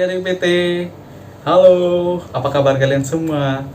adik-adik PT. Halo, apa kabar kalian semua?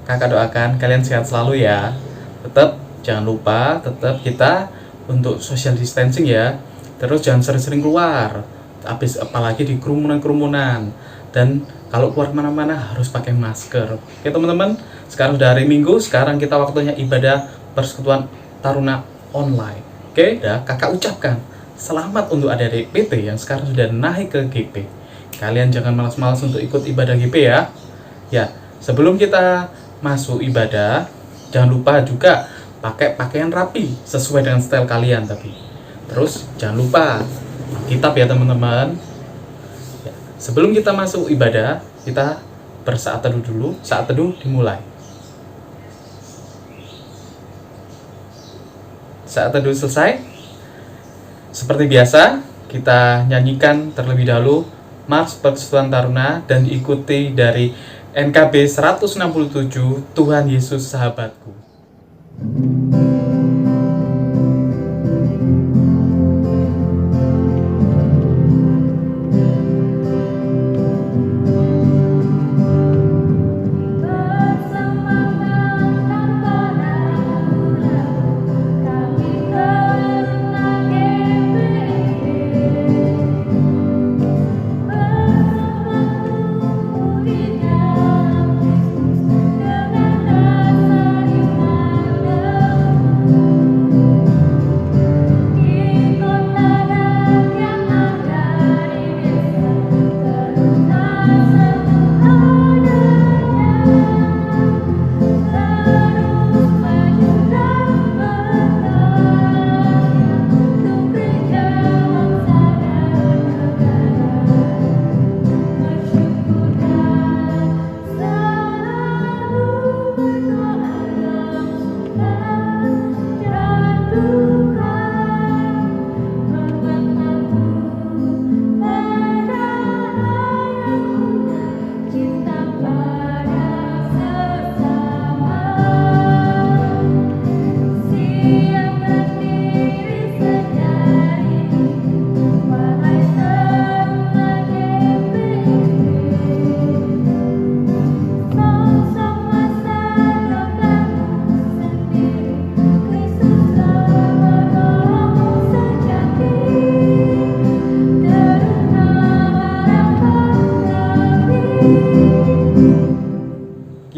Kakak doakan kalian sehat selalu ya. Tetap jangan lupa, tetap kita untuk social distancing ya. Terus jangan sering-sering keluar. Apalagi di kerumunan-kerumunan. Dan kalau keluar mana-mana harus pakai masker. Oke teman-teman, sekarang udah hari Minggu, sekarang kita waktunya ibadah Persekutuan Taruna online. Oke, dah kakak ucapkan selamat untuk adik-adik PT yang sekarang sudah naik ke GP. Kalian jangan malas-malas untuk ikut ibadah GP ya. Ya, sebelum kita masuk ibadah, jangan lupa juga pakai pakaian rapi sesuai dengan style kalian tapi. Terus jangan lupa kitab ya teman-teman. Ya, sebelum kita masuk ibadah, kita bersaat teduh dulu. Saat teduh dimulai. Saat teduh selesai, seperti biasa, kita nyanyikan terlebih dahulu Mars Persekutuan Taruna dan diikuti dari NKB 167 Tuhan Yesus Sahabatku.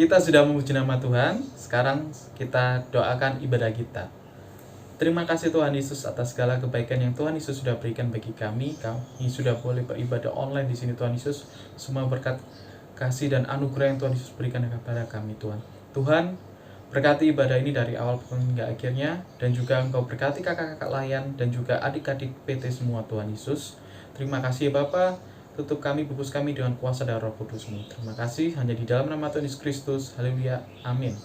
Kita sudah memuji nama Tuhan, sekarang kita doakan ibadah kita. Terima kasih Tuhan Yesus atas segala kebaikan yang Tuhan Yesus sudah berikan bagi kami. Kami sudah boleh beribadah online di sini Tuhan Yesus. Semua berkat kasih dan anugerah yang Tuhan Yesus berikan kepada kami Tuhan. Tuhan, berkati ibadah ini dari awal hingga akhirnya, dan juga Engkau berkati kakak-kakak layan dan juga adik-adik PT semua Tuhan Yesus. Terima kasih Bapa. Tutup kami, bungkus kami dengan kuasa dan Roh Kudus-Mu. Terima kasih, hanya di dalam nama Tuhan Yesus Kristus. Haleluya. Amin.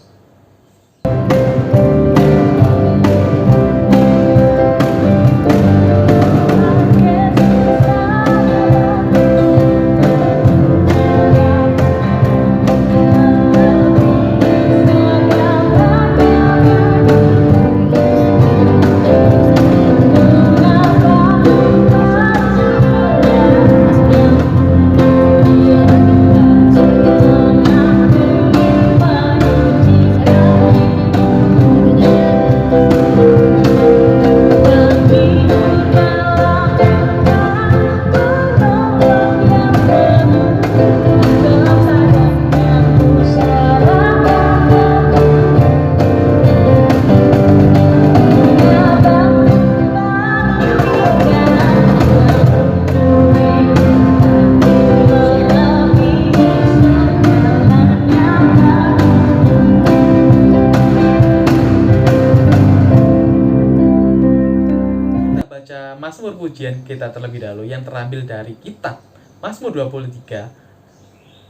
Mazmur pujian kita terlebih dahulu yang terambil dari kitab Mazmur 23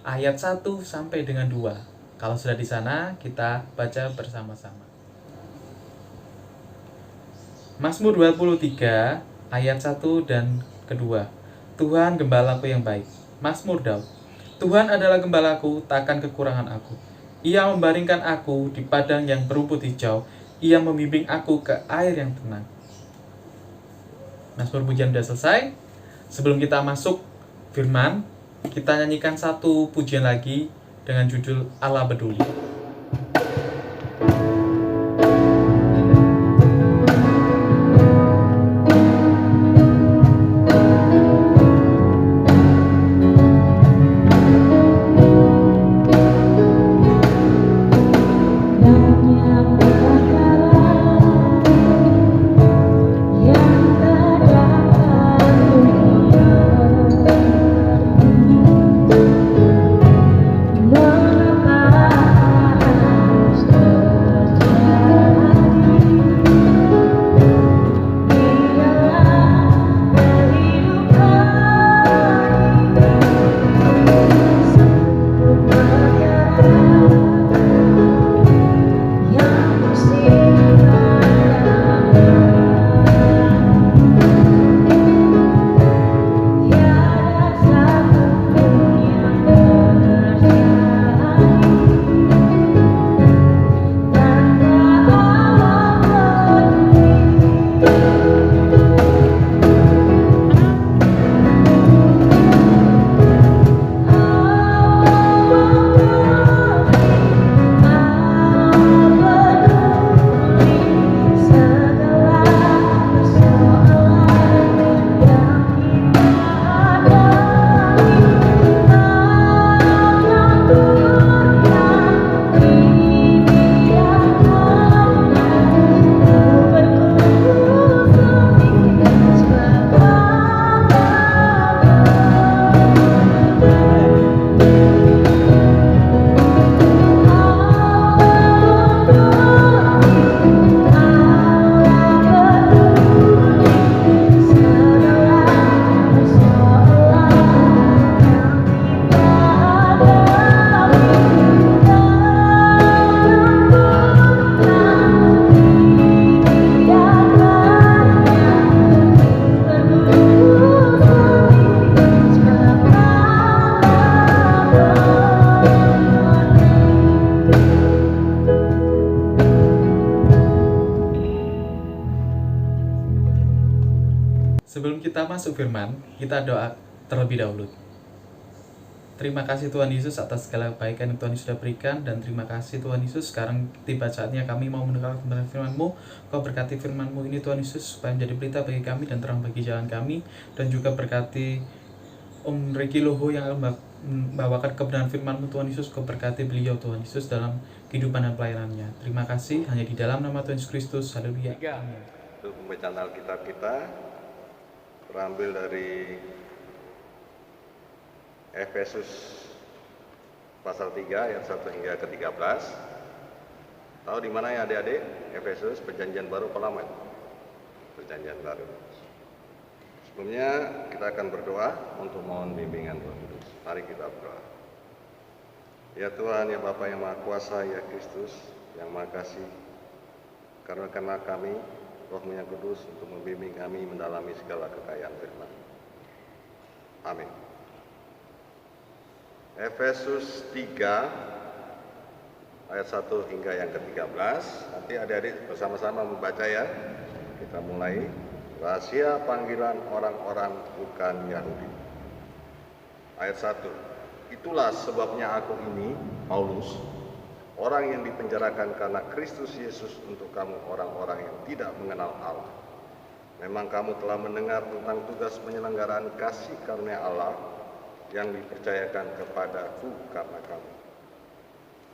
ayat 1 sampai dengan 2. Kalau sudah di sana, kita baca bersama-sama. Mazmur 23 ayat 1 dan kedua. Tuhan gembalaku yang baik. Mazmur Daud. Tuhan adalah gembalaku, takkan kekurangan aku. Ia membaringkan aku di padang yang berumput hijau. Ia membimbing aku ke air yang tenang. Mazmur pujian sudah selesai. Sebelum kita masuk firman, Kita nyanyikan satu pujian lagi dengan judul Allah Peduli. Sebelum kita masuk firman, kita doa terlebih dahulu. Terima kasih Tuhan Yesus atas segala kebaikan yang Tuhan Yesus sudah berikan, dan terima kasih Tuhan Yesus, sekarang tiba saatnya kami mau mendengar firman-Mu. Kau berkati firman-Mu ini Tuhan Yesus, supaya menjadi berita bagi kami dan terang bagi jalan kami, dan juga berkati Om Regi Loho yang membawakan kebenaran firman-Mu Tuhan Yesus. Kau berkati beliau Tuhan Yesus dalam kehidupan dan pelayanannya. Terima kasih, hanya di dalam nama Tuhan Yesus Kristus. Haleluya. Untuk pembacaan Alkitab kita terambil dari Efesus pasal 3 ayat 1 hingga ke 13. Tahu di mana ya adik-adik? Efesus perjanjian baru apa lama? Perjanjian baru. Sebelumnya kita akan berdoa untuk mohon bimbingan Roh Kudus. Mari kita berdoa. Ya Tuhan, ya Bapa yang Maha Kuasa, ya Kristus yang Maha Kasih, karuniakanlah kami Roh-Mu yang Kudus untuk membimbing kami mendalami segala kekayaan firman. Amin. Efesus 3 ayat 1 hingga yang ke-13. Nanti adik-adik bersama-sama membaca ya. Kita mulai. Rahasia panggilan orang-orang bukan Yahudi. Ayat 1. Itulah sebabnya aku ini, Paulus, orang yang dipenjarakan karena Kristus Yesus untuk kamu orang-orang yang tidak mengenal Allah. Memang kamu telah mendengar tentang tugas penyelenggaraan kasih karunia Allah yang dipercayakan kepadaku karena kamu.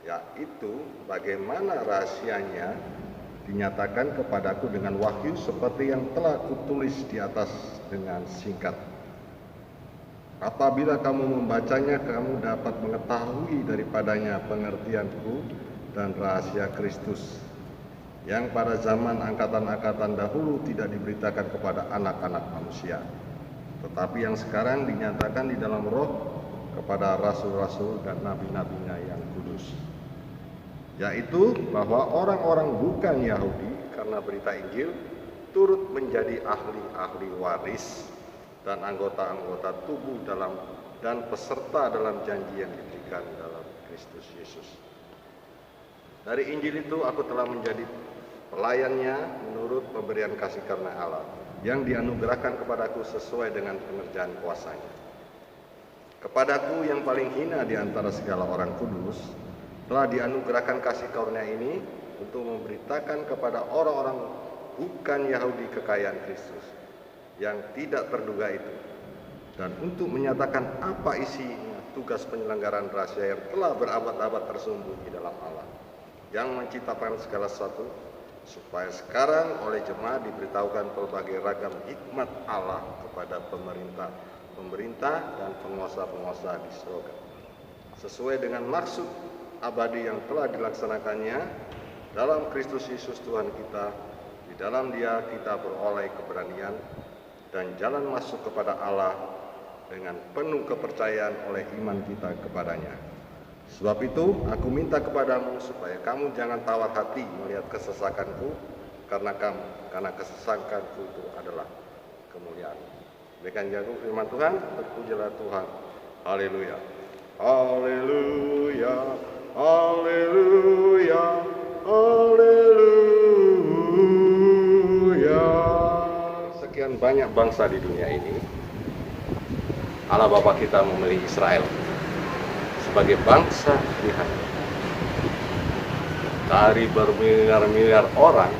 Yaitu bagaimana rahasianya dinyatakan kepadaku dengan wahyu seperti yang telah kutulis di atas dengan singkat. Apabila kamu membacanya, kamu dapat mengetahui daripadanya pengertianku dan rahasia Kristus yang pada zaman angkatan-angkatan dahulu tidak diberitakan kepada anak-anak manusia, tetapi yang sekarang dinyatakan di dalam Roh kepada rasul-rasul dan nabi-nabinya yang kudus, yaitu bahwa orang-orang bukan Yahudi karena berita Injil turut menjadi ahli-ahli waris dan anggota-anggota tubuh dalam dan peserta dalam janji yang diberikan dalam Kristus Yesus. Dari Injil itu aku telah menjadi pelayannya menurut pemberian kasih karunia Allah yang dianugerahkan kepadaku sesuai dengan pengerjaan kuasa-Nya. Kepadaku yang paling hina di antara segala orang kudus, telah dianugerahkan kasih karunia ini untuk memberitakan kepada orang-orang bukan Yahudi kekayaan Kristus yang tidak terduga itu, dan untuk menyatakan apa isinya tugas penyelenggaraan rahasia yang telah berabad-abad tersembunyi dalam Allah yang menciptakan segala sesuatu, supaya sekarang oleh jemaat diberitahukan berbagai ragam hikmat Allah kepada pemerintah dan penguasa-penguasa di surga, sesuai dengan maksud abadi yang telah dilaksanakannya dalam Kristus Yesus Tuhan kita. Di dalam Dia kita beroleh keberanian dan jalan masuk kepada Allah dengan penuh kepercayaan oleh iman kita kepadanya. Sebab itu aku minta kepadamu supaya kamu jangan tawar hati melihat kesesakanku karena kesesakanku itu adalah kemuliaan. Demikian jatuh firman Tuhan, terpujilah Tuhan. Haleluya. Haleluya. Haleluya. Haleluya. Sekian banyak bangsa di dunia ini, Allah Bapa kita memilih Israel sebagai bangsa pilihan. Dari bermiliar-miliar orang,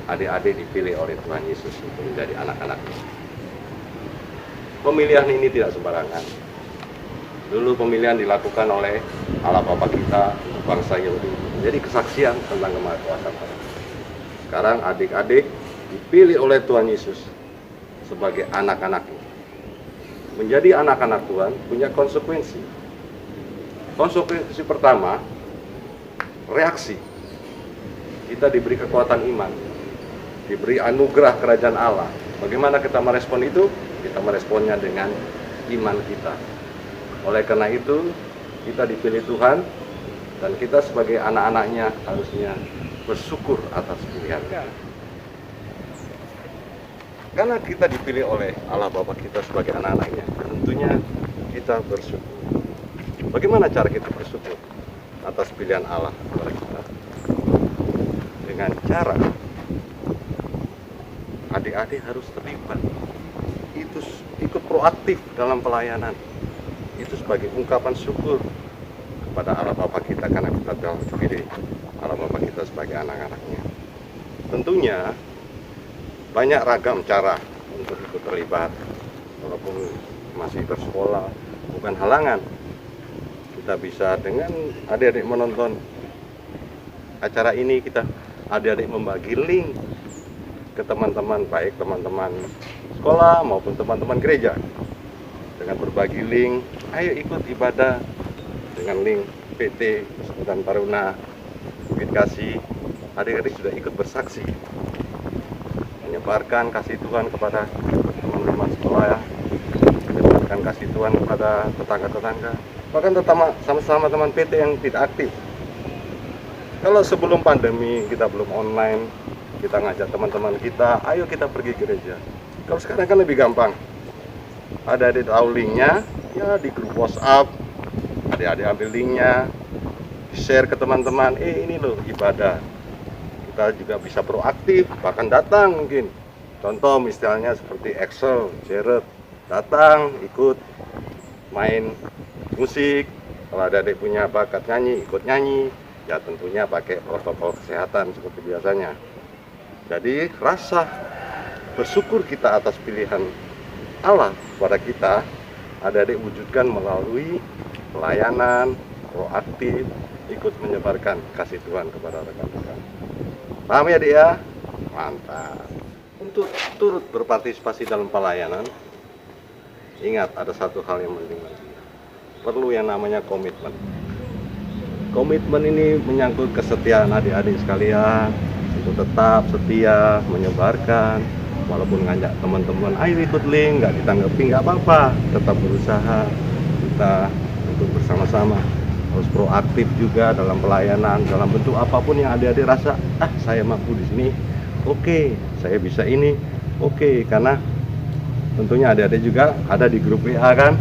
adik-adik dipilih oleh Tuhan Yesus untuk menjadi anak-anaknya. Pemilihan ini tidak sembarangan. Dulu pemilihan dilakukan oleh Allah Bapa kita untuk bangsa Yahudi, menjadi kesaksian tentang kemahakuasaan Allah. Sekarang adik-adik dipilih oleh Tuhan Yesus sebagai anak-anaknya. Menjadi anak-anak Tuhan punya konsekuensi. Konsekuensi pertama, reaksi. Kita diberi kekuatan iman, diberi anugerah kerajaan Allah. Bagaimana kita merespon itu? Kita meresponnya dengan iman kita. Oleh karena itu, kita dipilih Tuhan, dan kita sebagai anak-anaknya harusnya bersyukur atas pilihannya. Karena kita dipilih oleh Allah Bapa kita sebagai anak-anaknya, tentunya kita bersyukur. Bagaimana cara kita bersyukur atas pilihan Allah kepada kita? Dengan cara adik-adik harus terlibat, itu ikut proaktif dalam pelayanan. Itu sebagai ungkapan syukur kepada Allah Bapa kita karena kita telah dipilih Allah Bapa kita sebagai anak-anaknya. Tentunya banyak ragam cara untuk ikut terlibat, walaupun masih bersekolah, bukan halangan. Kita bisa dengan adik-adik menonton acara ini, kita adik-adik membagi link ke teman-teman, baik teman-teman sekolah maupun teman-teman gereja. Dengan berbagi link, ayo ikut ibadah dengan link PT Persekutuan Taruna Bukit Kasih. Adik-adik sudah ikut bersaksi, menyebarkan kasih Tuhan kepada teman-teman sekolah, menyebarkan kasih Tuhan kepada tetangga-tetangga, bahkan sama-sama teman PT yang tidak aktif. Kalau sebelum pandemi kita belum online, kita ngajak teman-teman kita, ayo kita pergi gereja. Kalau sekarang kan lebih gampang, ada di tahu linknya, ya di grup WhatsApp, adik-adik ambil linknya, share ke teman-teman, ini loh ibadah. Kita juga bisa proaktif, bahkan datang mungkin. Contoh misalnya seperti Excel, Jared, datang ikut main musik. Kalau ada adik punya bakat nyanyi, ikut nyanyi. Ya tentunya pakai protokol kesehatan seperti biasanya. Jadi rasa bersyukur kita atas pilihan Allah kepada kita, adik-adik wujudkan melalui pelayanan, proaktif, ikut menyebarkan kasih Tuhan kepada rekan-rekan. Paham ya adik ya? Mantap. Untuk turut berpartisipasi dalam pelayanan, ingat ada satu hal yang penting lagi. Perlu yang namanya komitmen. Komitmen ini menyangkut kesetiaan adik-adik sekalian untuk tetap setia menyebarkan, walaupun ngajak teman-teman ayo ikut link, nggak ditanggapi nggak apa-apa, tetap berusaha kita untuk bersama-sama. Harus proaktif juga dalam pelayanan, dalam bentuk apapun yang adik-adik rasa saya mampu di sini, oke, saya bisa ini, oke. Karena tentunya adik-adik juga ada di grup WA kan,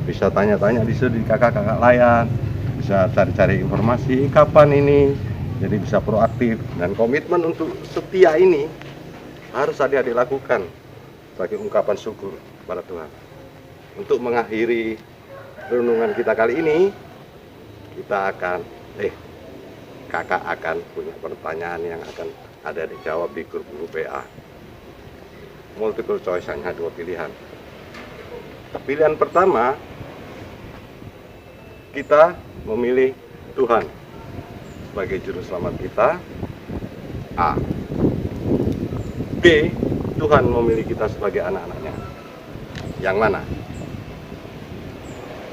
bisa tanya-tanya di situ di kakak-kakak layan, bisa cari-cari informasi kapan ini, jadi bisa proaktif. Dan komitmen untuk setia ini harus adik-adik lakukan sebagai ungkapan syukur kepada Tuhan. untuk mengakhiri renungan kita kali ini, kakak akan punya pertanyaan yang akan ada dijawab di grup WA. Multiple choice, hanya 2 pilihan. Pilihan pertama, kita memilih Tuhan sebagai juru selamat kita. A. B. Tuhan memilih kita sebagai anak-anaknya. Yang mana?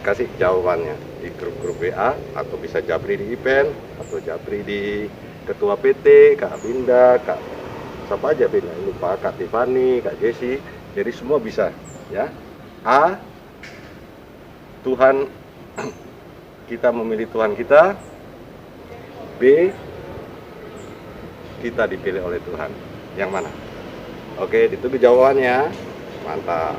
Kasih jawabannya di grup WA, atau bisa japri di event, atau japri di ketua PT, Kak Binda, Kak siapa aja Binda, lupa, Kak Tiffany, Kak Jesse. Jadi semua bisa ya. A. Tuhan, kita memilih Tuhan kita. B. Kita dipilih oleh Tuhan. Yang mana? Oke, ditunggu jawabannya. Mantap.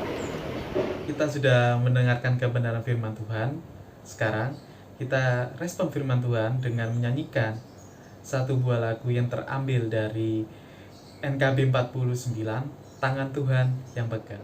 Kita sudah mendengarkan kebenaran firman Tuhan. Sekarang kita respon firman Tuhan dengan menyanyikan satu buah lagu yang terambil dari NKB 49, Tangan Tuhan yang Pegang.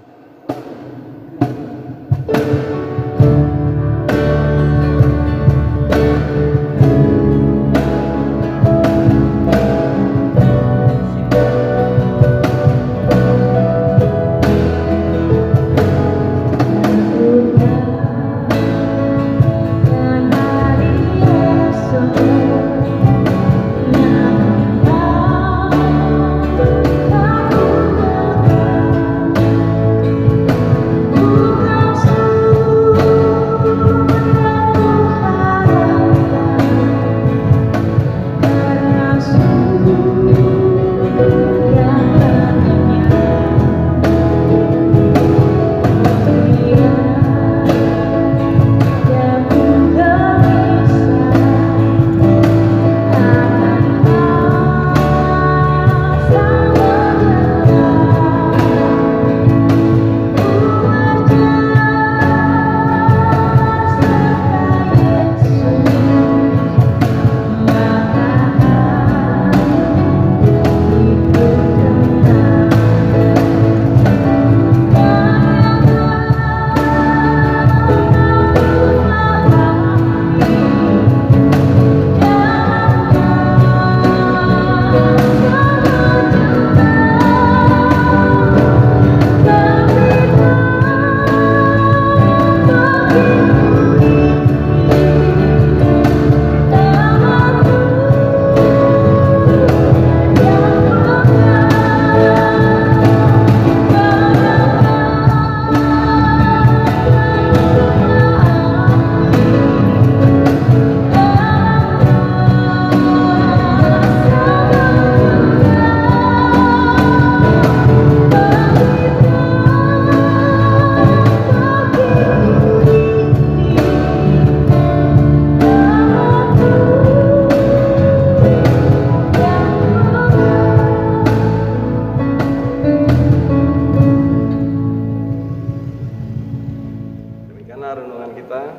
Renungan kita,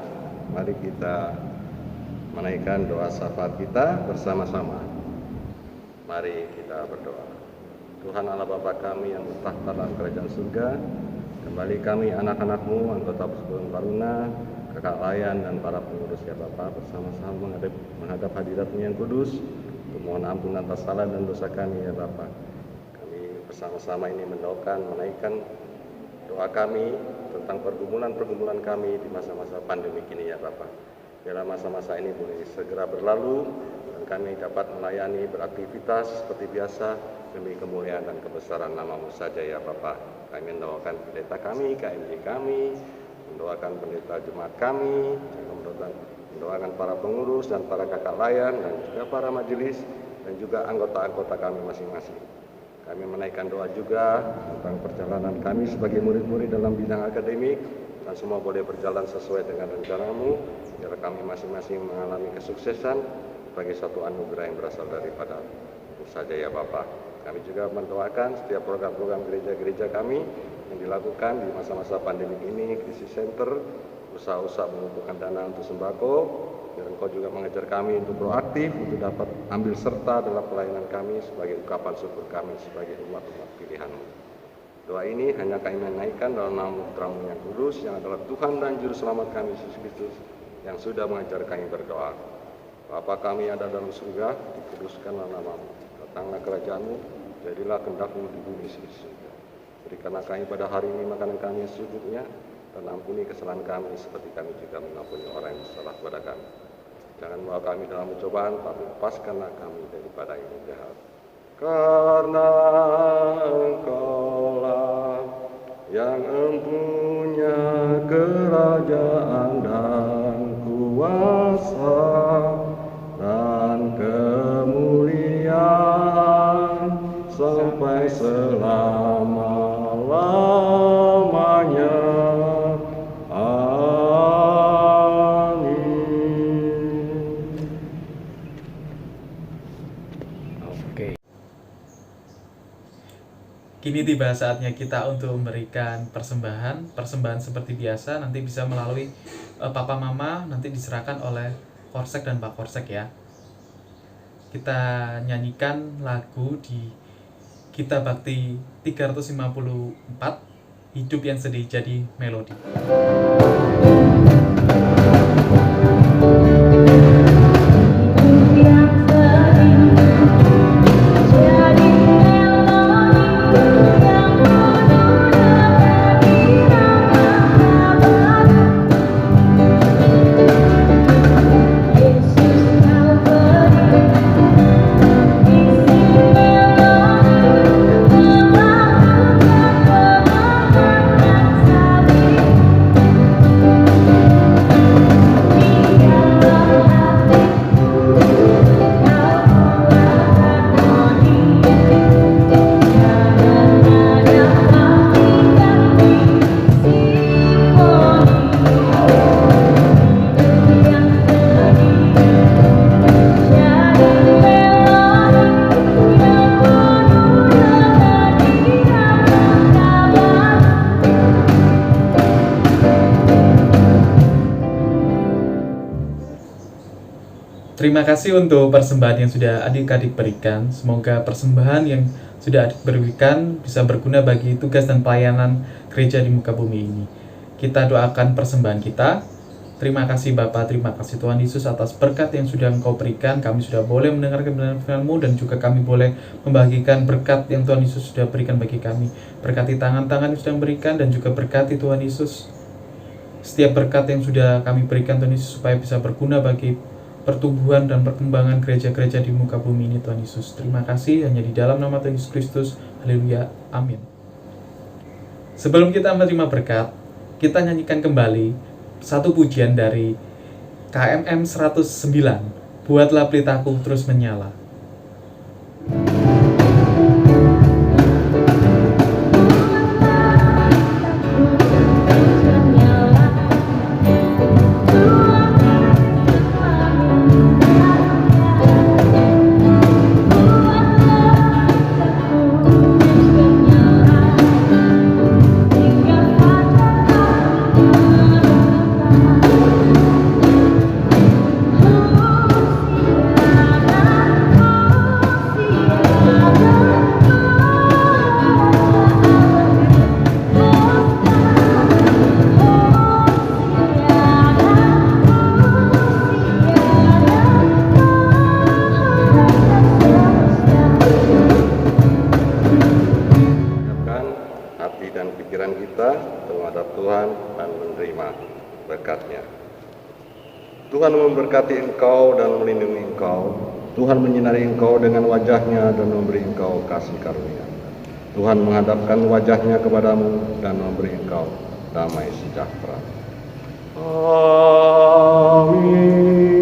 mari kita menaikkan doa syafaat kita bersama-sama. Mari kita berdoa. Tuhan Allah Bapa kami yang bertahta dalam kerajaan surga, kembali kami anak-anak-Mu, anggota Persekutuan Baruna, kakak layan dan para pengurus ya Bapa, bersama-sama menghadap hadirat-Mu yang kudus, untuk mohon ampun atas salah dan dosa kami ya Bapa. Kami bersama-sama ini mendoakan, menaikkan doa kami tentang pergumulan-pergumulan kami di masa-masa pandemi ini ya Bapak. Biarlah masa-masa ini boleh segera berlalu dan kami dapat melayani beraktivitas seperti biasa demi kemuliaan dan kebesaran nama-Mu saja ya Bapak. Kami mendoakan pendeta kami, KMJ kami, mendoakan pendeta jemaat kami, mendoakan para pengurus dan para kakak layan dan juga para majelis dan juga anggota-anggota kami masing-masing. Kami menaikkan doa juga tentang perjalanan kami sebagai murid-murid dalam bidang akademik, dan semua boleh berjalan sesuai dengan rencana-Mu, biar kami masing-masing mengalami kesuksesan sebagai satu anugerah yang berasal daripada-Mu saja ya Bapak. Kami juga mendoakan setiap program-program gereja-gereja kami yang dilakukan di masa-masa pandemi ini, krisis center, usaha-usaha mengumpulkan dana untuk sembako, biar Engkau juga mengajar kami untuk proaktif, untuk dapat ambil serta dalam pelayanan kami sebagai ungkapan syukur kami sebagai umat-umat pilihan-Mu. Doa ini hanya kami menaikkan dalam nama putra-Mu yang kudus, yang adalah Tuhan dan Juru Selamat kami, Yesus Kristus, yang sudah mengajar kami berdoa. Bapa kami ada dalam surga, dikuduskanlah nama-Mu. Datanglah kerajaan-Mu, jadilah kehendak-Mu di bumi seperti di surga. Berikanlah kami pada hari ini makanan kami secukupnya, dan ampuni kesalahan kami seperti kami juga mengampuni orang yang bersalah kepada kami. Jangan bawa kami dalam pencobaan, tapi lepaskanlah kami daripada yang jahat. Karena Engkaulah yang empunya kerajaan dan kuasa dan kemuliaan sampai selama-lamanya. Kini tiba saatnya kita untuk memberikan persembahan. Persembahan seperti biasa nanti bisa melalui Papa Mama, nanti diserahkan oleh Korsek dan Pak Korsek ya. Kita nyanyikan lagu di Gita Bakti 354, Hidup yang Sedih Jadi Melodi. Terima kasih untuk persembahan yang sudah adik-adik berikan. Semoga persembahan yang sudah adik berikan bisa berguna bagi tugas dan pelayanan gereja di muka bumi ini. Kita doakan persembahan kita. Terima kasih Bapa, terima kasih Tuhan Yesus atas berkat yang sudah Engkau berikan. Kami sudah boleh mendengar kebenaran firman-Mu dan juga kami boleh membagikan berkat yang Tuhan Yesus sudah berikan bagi kami. Berkati tangan-tangan yang sudah memberikan dan juga berkati Tuhan Yesus setiap berkat yang sudah kami berikan Tuhan Yesus supaya bisa berguna bagi pertumbuhan dan perkembangan gereja-gereja di muka bumi ini Tuhan Yesus. Terima kasih hanya di dalam nama Tuhan Yesus Kristus. Haleluya. Amin. Sebelum kita menerima berkat, kita nyanyikan kembali satu pujian dari KMM 109. Buatlah pelitaku terus menyala. Tuhan memberkati engkau dan melindungi engkau. Tuhan menyinari engkau dengan wajah-Nya dan memberi engkau kasih karunia. Tuhan menghadapkan wajah-Nya kepadamu dan memberi engkau damai sejahtera. Amin.